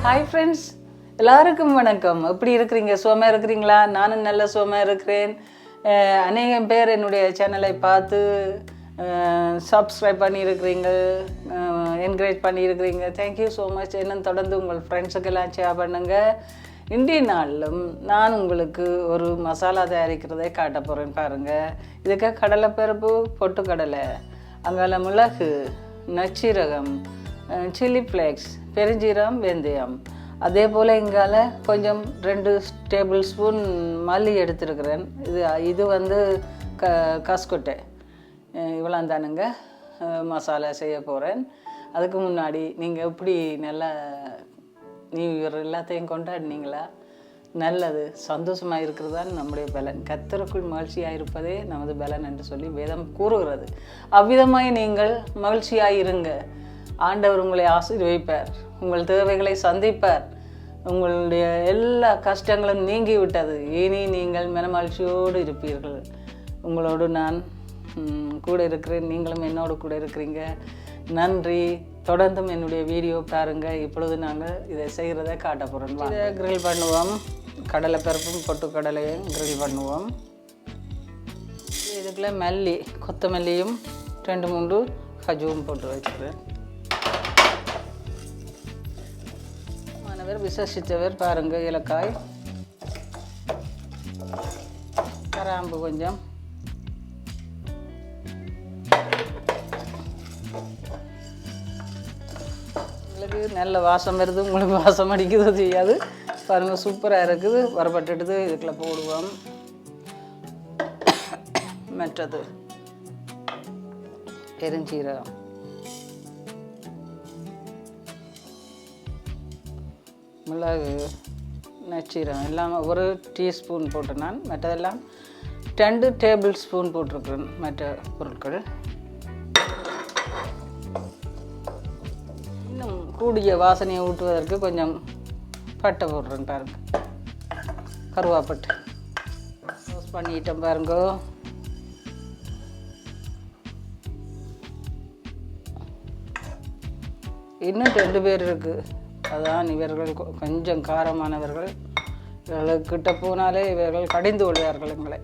Hi friends, எல்லாருக்கும் வணக்கம். எப்படி இருக்கிறீங்க? சுகமாக இருக்கிறீங்களா? நானும் நல்ல சுகமாக இருக்கிறேன். அநேகம் பேர் என்னுடைய சேனலை பார்த்து சப்ஸ்கிரைப் பண்ணியிருக்கிறீங்க, என்கரேஜ் பண்ணியிருக்கிறீங்க. Thank you so much. இன்னும் தொடர்ந்து உங்கள் ஃப்ரெண்ட்ஸுக்கெல்லாம் ஷேர் பண்ணுங்கள். இன்றைய நாளிலும் நான் உங்களுக்கு ஒரு மசாலா தயாரிக்கிறதை காட்ட போகிறேன் பாருங்கள். இதுக்கு கடலைப்பருப்பு, பொட்டுக்கடலை, அங்கால மிளகு, நச்சீரகம், சில்லி ஃப்ளேக்ஸ், பெருஞ்சீரகம், வெந்தயம், அதே போல் இங்கால கொஞ்சம் 2 டேபிள் ஸ்பூன் மல்லி எடுத்துருக்கிறேன். இது வந்து கஸ்கொட்டை. இவ்வளோ தானுங்க மசாலா செய்ய போகிறேன். அதுக்கு முன்னாடி நீங்கள் எப்படி நல்லா நியூ இயர் எல்லாத்தையும் கொண்டாடினீங்களா? நல்லது, சந்தோஷமாக இருக்கிறது தான் நம்முடைய பலன். கர்த்தருக்குள் மகிழ்ச்சியாக இருப்பதே நமது பலன் என்று சொல்லி வேதம் கூறுகிறது. அவ்விதமாய் நீங்கள் மகிழ்ச்சியாக இருங்க. ஆண்டவர் உங்களை ஆசீர்வதிப்பார், உங்கள் தேவைகளை சந்திப்பார். உங்களுடைய எல்லா கஷ்டங்களும் நீங்கிவிட்டது. இனி நீங்கள் மனமகிழ்ச்சியோடு இருப்பீர்கள். உங்களோடு நான் கூட இருக்கிறேன், நீங்களும் என்னோடு கூட இருக்கிறீங்க. நன்றி. தொடர்ந்தும் என்னுடைய வீடியோ பாருங்கள். இப்பொழுது நாங்கள் இதை செய்கிறத காட்ட போகிறோம். இதை கிரில் பண்ணுவோம். கடலைப்பருப்பும் பொட்டுக்கடலையும் கிரில் பண்ணுவோம். இதுக்குள்ளே மல்லி, கொத்தமல்லியும் 2-3 கஜுவும் போட்டு வச்சுக்கிறேன். மாணவர் விசேஷித்தவர் பாருங்கள். ஏலக்காய், கராம்பு கொஞ்சம், உங்களுக்கு நல்ல வாசம் வருது, உங்களுக்கு வாசம் அடிக்குது செய்யாது பாருங்கள். சூப்பராக இருக்குது. வரப்பட்டுடுது. இதுக்குள்ளே போடுவோம். மற்றது பெருஞ்சீரகம், மிளகு, நச்சீரகம் எல்லாம் ஒரு டீஸ்பூன் போட்டு நான் மற்றதெல்லாம் 2 டேபிள் ஸ்பூன் போட்டிருக்கிறேன். மற்ற பொருட்கள் இன்னும் கூடிய வாசனையை ஊட்டுவதற்கு கொஞ்சம் பட்டை போடுறேன் பாருங்க. கருவாப்பட்டை ரோஸ் பண்ணிட்டேன் பாருங்க. இன்னும் 2 பேர் இருக்குது. அதான் இவர்கள் கொஞ்சம் காரமானவர்கள். இவர்களுக்கிட்ட போனாலே இவர்கள் கடிந்து கொள்வார்கள் எங்களை.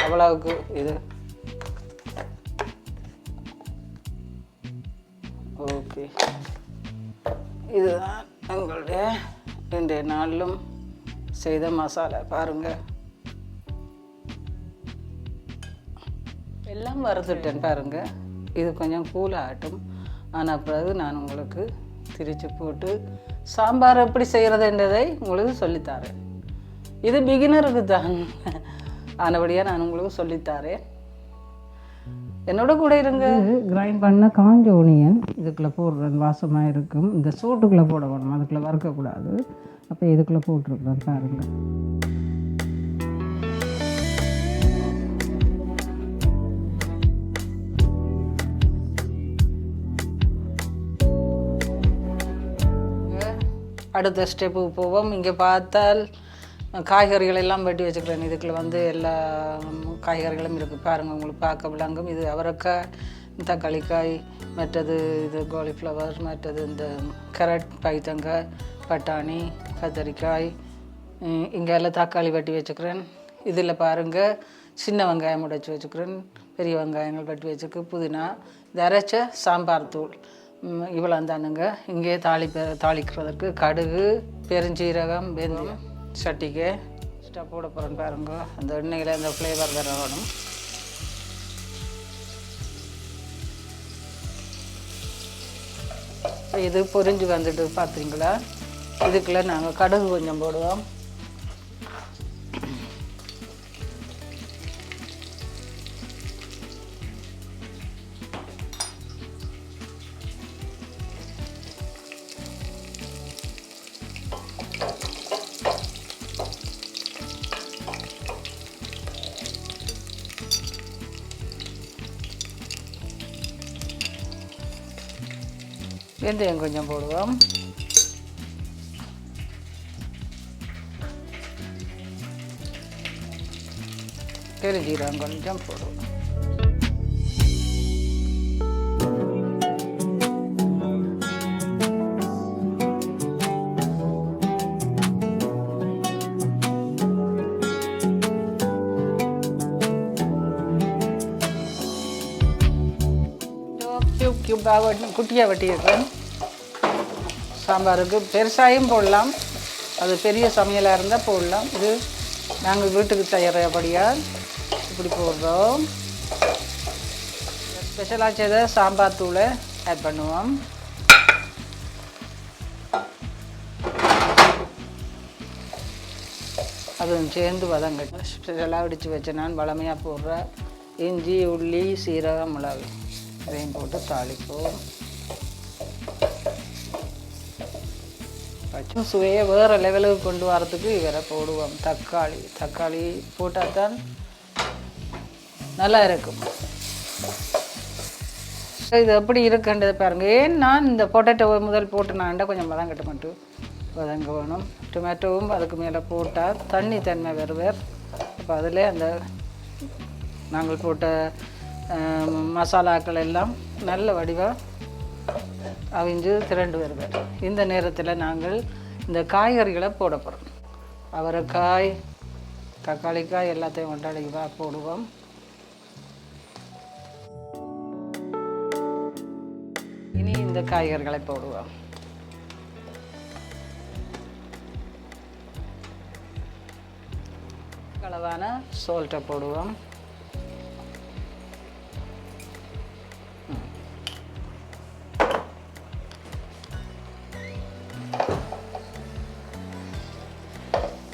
அவ்வளவுக்கு இது ஓகே. இதுதான் எங்களுடைய இன்றைய நாளிலும் செய்த மசாலா பாருங்கள். எல்லாம் வறுத்துட்டேன் பாருங்கள். இது கொஞ்சம் கூலாகட்டும். ஆனால் பிறகு நான் உங்களுக்கு திரிச்சு போட்டு சாம்பார் எப்படி செய்கிறதுன்றதை உங்களுக்கு சொல்லித்தாரேன். இது பிகினருக்கு தான், ஆனபடியாக நான் உங்களுக்கு சொல்லித்தாரேன். என்னோட கூட இருங்க. கிரைண்ட் பண்ண காஞ்ச ஒனியன் இதுக்குள்ளே போடுறேன். வாசமாக இருக்கும். இந்த சூட்டுக்குள்ளே போட வேணும், அதுக்குள்ளே வறுக்கக்கூடாது. அப்போ இதுக்குள்ளே போட்டிருக்குறேன் பாருங்கள். அடுத்த ஸ்டெப்பு போவோம். இங்கே பார்த்தால் காய்கறிகள் எல்லாம் வெட்டி வச்சுக்கிறேன். இதுக்குள்ள வந்து எல்லா காய்கறிகளும் இருக்குது பாருங்கள். உங்களுக்கு பார்க்க விளங்கும். இது அவரைக்காய், தக்காளிக்காய், மற்றது இது காலிஃப்ளவர், மற்றது இந்த கேரட், பைத்தங்காய், பட்டாணி, கத்தரிக்காய். இங்கே எல்லாம் தக்காளி வெட்டி வச்சுக்கிறேன். இதில் பாருங்கள் சின்ன வெங்காயம் உடைச்சி வச்சுக்கிறேன். பெரிய வெங்காயங்கள் வெட்டி வச்சுக்கு, புதினா, இது அரைச்ச சாம்பார் தூள். இவ்வளோ தானுங்க. இங்கே தாளிக்கிறதுக்கு கடுகு, பெருஞ்சீரகம், வெந்தயம். சட்டிக்கு ஸ்டவ் போட போகிறேன்னு பாருங்க. அந்த எண்ணெயில் அந்த ஃப்ளேவர் வேற வேணும். இது பொரிஞ்சு வந்துட்டு பார்த்துங்களா? இதுக்குள்ளே நாங்கள் கடுகு கொஞ்சம் போடுவோம். வெந்தயம் கொஞ்சம் போடுவோம். பெருஞ்சீரகம் கொஞ்சம் போடுவோம். க்யூப்பாக குட்டியாக வெட்டியிருக்கேன். சாம்பாருக்கு பெருசாயும் போடலாம், அது பெரிய சமையலாக இருந்தால் போடலாம். இது நாங்கள் வீட்டுக்கு செய்கிறபடியாக இப்படி போடுறோம். ஸ்பெஷலாக செய்த சாம்பார் தூளை ஆட் பண்ணுவோம். அதுவும் சேர்ந்து வதங்க. ஸ்பெஷலாக அடித்து வச்சேன் நான் வளமையாக போடுற இஞ்சி, உள்ளி, சீரகம், மிளகு இதையும் போட்டு தாளிப்போம். பச்சை சுவையை வேறு லெவலுக்கு கொண்டு வரதுக்கு இவரை போடுவோம். தக்காளி போட்டால் தான் நல்லா இருக்கும். இது எப்படி இருக்குன்றது பாருங்கள். ஏன் நான் இந்த பொட்டேட்டோவை முதல் போட்டுனாண்டா கொஞ்சம் வதங்கட்ட மட்டும் வதங்க வேணும். டொமேட்டோவும் அதுக்கு மேலே போட்டால் தண்ணி தன்மை வருவார். அப்போ அதில் அந்த நாங்கள் போட்ட மசாலாக்கள் எல்லாம் நல்ல வடிவாக அவிஞ்சு திரண்டு வருவார். இந்த நேரத்தில் நாங்கள் இந்த காய்கறிகளை போட போகிறோம். அவரைக்காய், தக்காளிக்காய் எல்லாத்தையும் ஒன்றடிவாக போடுவோம். இனி இந்த காய்கறிகளை போடுவோம். அளவான சால்ட்டை போடுவோம்.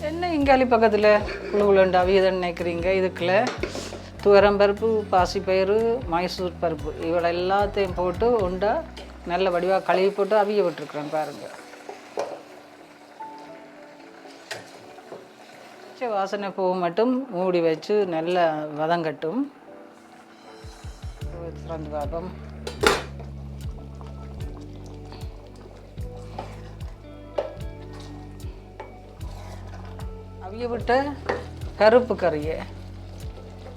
என்ன இங்காலி பக்கத்தில் குழுகுலண்டு அவியதை நினைக்கிறீங்க? இதுக்குள்ள துவரம்பருப்பு, பாசிப்பயிறு, மைசூர் பருப்பு இவளை எல்லாத்தையும் போட்டு உண்டா நல்ல வடிவாக கழுவி போட்டு அவிய விட்டுருக்குறேன் பாருங்கள். வாசனை பூ மட்டும் மூடி வச்சு நல்லா வதங்கட்டும். திறந்து பார்ப்போம். அவிய விட்ட கருப்பு கறியை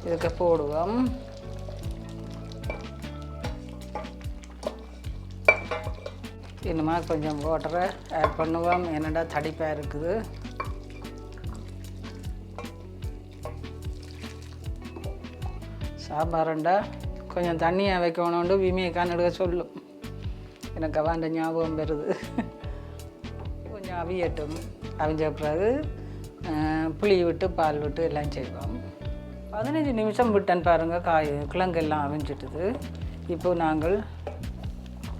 இதுக்கு போடுவோம். இன்னுமா கொஞ்சம் வாட்டரை ஆட் பண்ணுவோம். என்னடா தடிப்பாக இருக்குது. சாம்பாரண்டா கொஞ்சம் தண்ணியாக வைக்கணும்னு விமியக்கான்னு எடுக்க சொல்லும். எனக்கு அவாண்ட ஞாபகம் வருது. கொஞ்சம் அவியட்டும். அவிஞ்ச பிறகு புளி விட்டு பால் விட்டு எல்லாம் செய்வோம். 15 நிமிஷம் விட்டேன்னு பாருங்கள். கிழங்கெல்லாம் அவிஞ்சிட்டுது. இப்போது நாங்கள்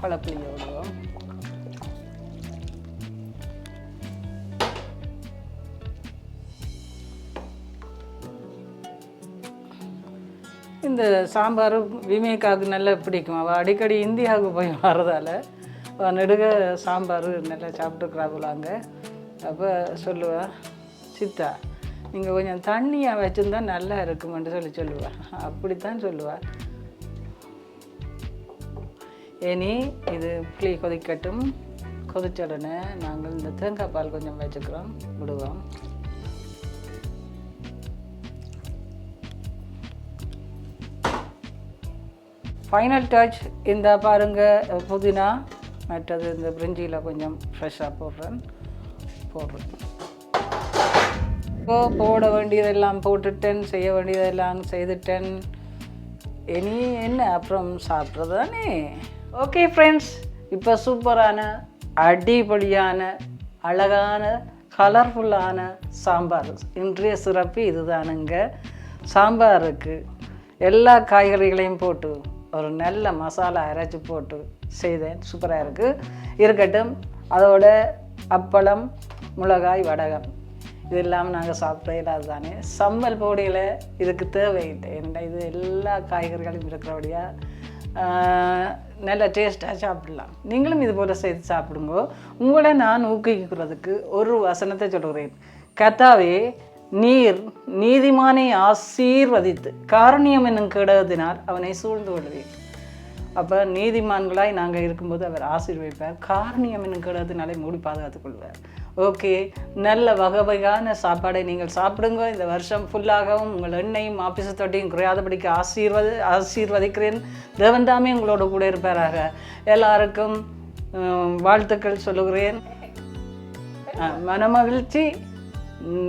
பழப்புளியை விடுவோம். இந்த சாம்பார் விமேக்காவுக்கு நல்லா பிடிக்கும். அவள் அடிக்கடி இந்தியாவுக்கு போய் வர்றதால நெடுக சாம்பார் நல்லா சாப்பிட்டுக்கிறாங்களாங்க. அப்போ சொல்லுவாள், சித்தா நீங்கள் கொஞ்சம் தண்ணியாக வச்சுருந்தா நல்லா இருக்குமென்று சொல்லுவாள். அப்படித்தான் சொல்லுவாள். இனி இது புளி கொதிக்கட்டும். கொதிச்ச உடனே நாங்கள் இந்த தேங்காய் பால் கொஞ்சம் வச்சுக்கிறோம், விடுவோம். ஃபைனல் டச் இந்த பாருங்கள், புதினா மற்றது இந்த பிரிஞ்சியில் கொஞ்சம் ஃப்ரெஷ்ஷாக போடுறேன். இப்போ போட வேண்டியதெல்லாம் போட்டுட்டேன், செய்ய வேண்டியதெல்லாம் செய்துட்டேன். இனி என்ன அப்புறம் சாப்பிட்றது தானே. ஓகே ஃப்ரெண்ட்ஸ், இப்போ சூப்பரான அடிப்பொடியான அழகான கலர்ஃபுல்லான சாம்பார். இன்றைய சிறப்பு இதுதானுங்க. சாம்பாருக்கு எல்லா காய்கறிகளையும் போட்டு ஒரு நல்ல மசாலா அரைச்சி போட்டு செய்தேன். சூப்பராக இருக்கட்டும். அதோட அப்பளம், மிளகாய், வடகம் இது இல்லாமல் நாங்கள் சாப்பிட்றது அதுதானே. சம்பல் பொடியில் இதுக்கு தேவையில்லை. ஏன்னா இது எல்லா காய்கறிகளும் இருக்கிறபடியாக நல்ல டேஸ்ட்டாக சாப்பிடலாம். நீங்களும் இது போல் செய்து சாப்பிடுங்க. உங்களை நான் ஊக்குவிக்கிறதுக்கு ஒரு வசனத்தை சொல்கிறேன். கர்த்தாவே, நீர் நீதிமானை ஆசீர்வதித்து காரணியம் என்னும் கேடகத்தினால் அவனை சூழ்ந்து கொள்வேன். அப்போ நீதிமான்களாய் நாங்கள் இருக்கும்போது அவர் ஆசீர்வதிப்பார். காரணியம் என்னும் கேடகத்தினாலே மூடி பாதுகாத்துக் கொள்வார். ஓகே, நல்ல வகையான சாப்பாடை நீங்கள் சாப்பிடுங்க. இந்த வருஷம் ஃபுல்லாகவும் உங்கள் எண்ணெயும் ஆஃபீஸை தொட்டியும் குறையாதபடிக்கு ஆசீர்வதிக்கிறேன். தேவன் தாமே உங்களோட கூட இருப்பாராக. எல்லாருக்கும் வாழ்த்துக்கள் சொல்லுகிறேன். மனமகிழ்ச்சி,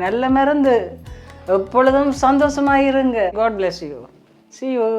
நல்ல மருந்து, எப்பொழுதும் சந்தோஷமாக இருங்க. God bless you. See you.